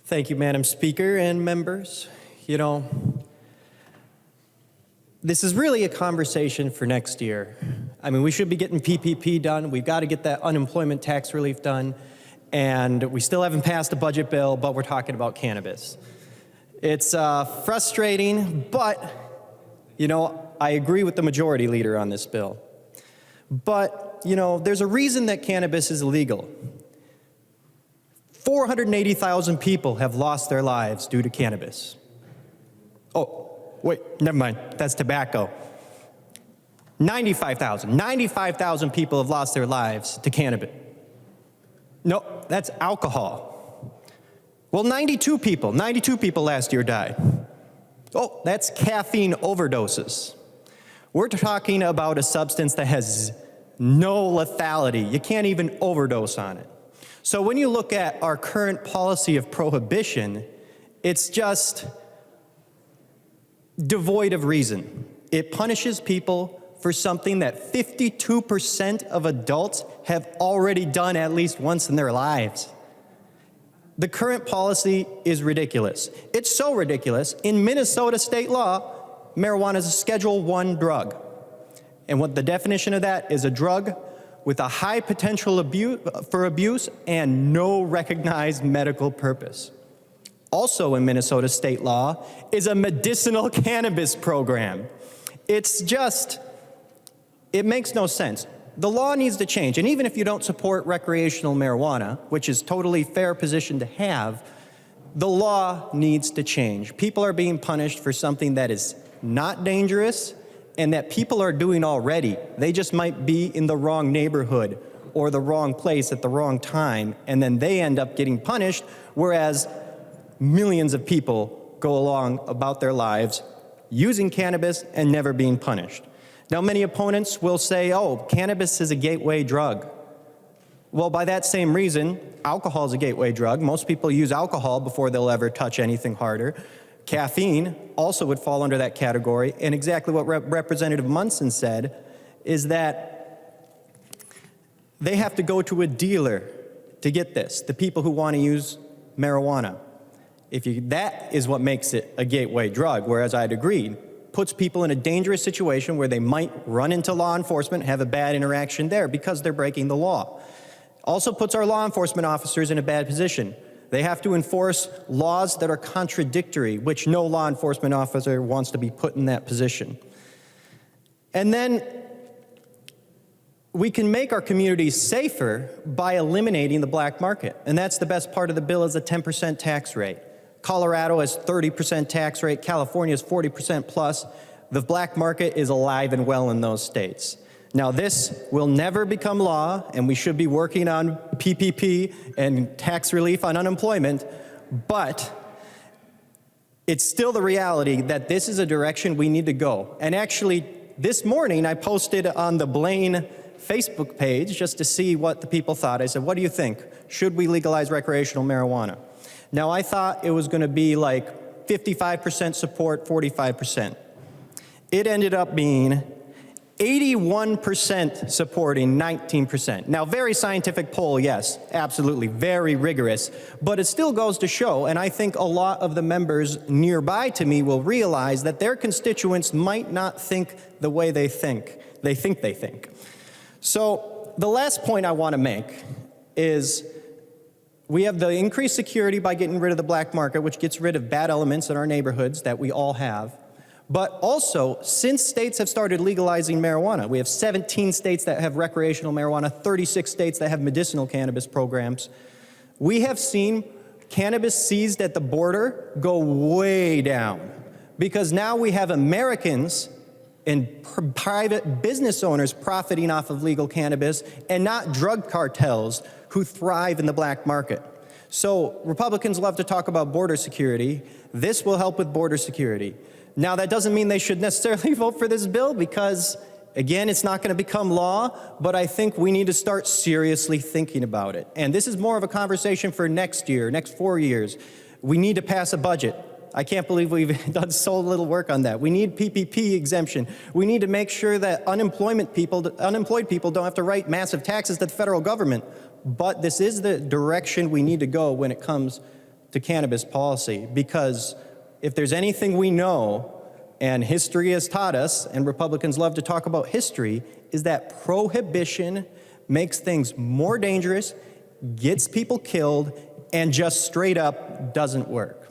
Thank you, Madam Speaker and members. You know, this is really a conversation for next year. I mean, we should be getting PPP done. We've got to get that unemployment tax relief done. And we still haven't passed a budget bill, but we're talking about cannabis. It's frustrating, but, you know, I agree with the majority leader on this bill. But, you know, there's a reason that cannabis is illegal. 480,000 people have lost their lives due to cannabis. Oh, wait, never mind, that's tobacco. 95,000 people have lost their lives to cannabis. No, that's alcohol. Well, 92 people last year died. Oh, that's caffeine overdoses. We're talking about a substance that has no lethality. You can't even overdose on it. So when you look at our current policy of prohibition, it's just devoid of reason. It punishes people for something that 52% of adults have already done at least once in their lives. The current policy is ridiculous. It's so ridiculous, in Minnesota state law, marijuana is a Schedule I drug. And what the definition of that is a drug with a high potential for abuse and no recognized medical purpose. Also in Minnesota state law is a medicinal cannabis program. It's just, it makes no sense. The law needs to change, and even if you don't support recreational marijuana, which is totally fair position to have, the law needs to change. People are being punished for something that is not dangerous and that people are doing already. They just might be in the wrong neighborhood or the wrong place at the wrong time, and then they end up getting punished, whereas millions of people go along about their lives using cannabis and never being punished. Now, many opponents will say, oh, cannabis is a gateway drug. Well, by that same reason, alcohol is a gateway drug. Most people use alcohol before they'll ever touch anything harder. Caffeine also would fall under that category, and exactly what Representative Munson said is that they have to go to a dealer to get this, the people who want to use marijuana. That is what makes it a gateway drug, whereas I'd agreed, puts people in a dangerous situation where they might run into law enforcement, have a bad interaction there because they're breaking the law. Also puts our law enforcement officers in a bad position. They have to enforce laws that are contradictory, which no law enforcement officer wants to be put in that position. And then we can make our communities safer by eliminating the black market. And that's the best part of the bill, is a 10% tax rate. Colorado has 30% tax rate, California is 40% plus. The black market is alive and well in those states. Now, this will never become law, and we should be working on PPP and tax relief on unemployment, but it's still the reality that this is a direction we need to go. And actually, this morning, I posted on the Blaine Facebook page just to see what the people thought. I said, what do you think? Should we legalize recreational marijuana? Now, I thought it was going to be like 55% support, 45%. It ended up being 81% supporting, 19%. Now, very scientific poll, yes, absolutely, very rigorous, but it still goes to show, and I think a lot of the members nearby to me will realize that their constituents might not think the way they think. They think. So the last point I want to make is we have the increased security by getting rid of the black market, which gets rid of bad elements in our neighborhoods that we all have. But also, since states have started legalizing marijuana, we have 17 states that have recreational marijuana, 36 states that have medicinal cannabis programs. We have seen cannabis seized at the border go way down because now we have Americans and private business owners profiting off of legal cannabis and not drug cartels who thrive in the black market. So Republicans love to talk about border security. This will help with border security. Now, that doesn't mean they should necessarily vote for this bill because, again, it's not going to become law, but I think we need to start seriously thinking about it. And this is more of a conversation for next year, next 4 years. We need to pass a budget. I can't believe we've done so little work on that. We need PPP exemption. We need to make sure that unemployed people don't have to write massive taxes to the federal government. But this is the direction we need to go when it comes to cannabis policy, because if there's anything we know, and history has taught us, and Republicans love to talk about history, is that prohibition makes things more dangerous, gets people killed, and just straight up doesn't work.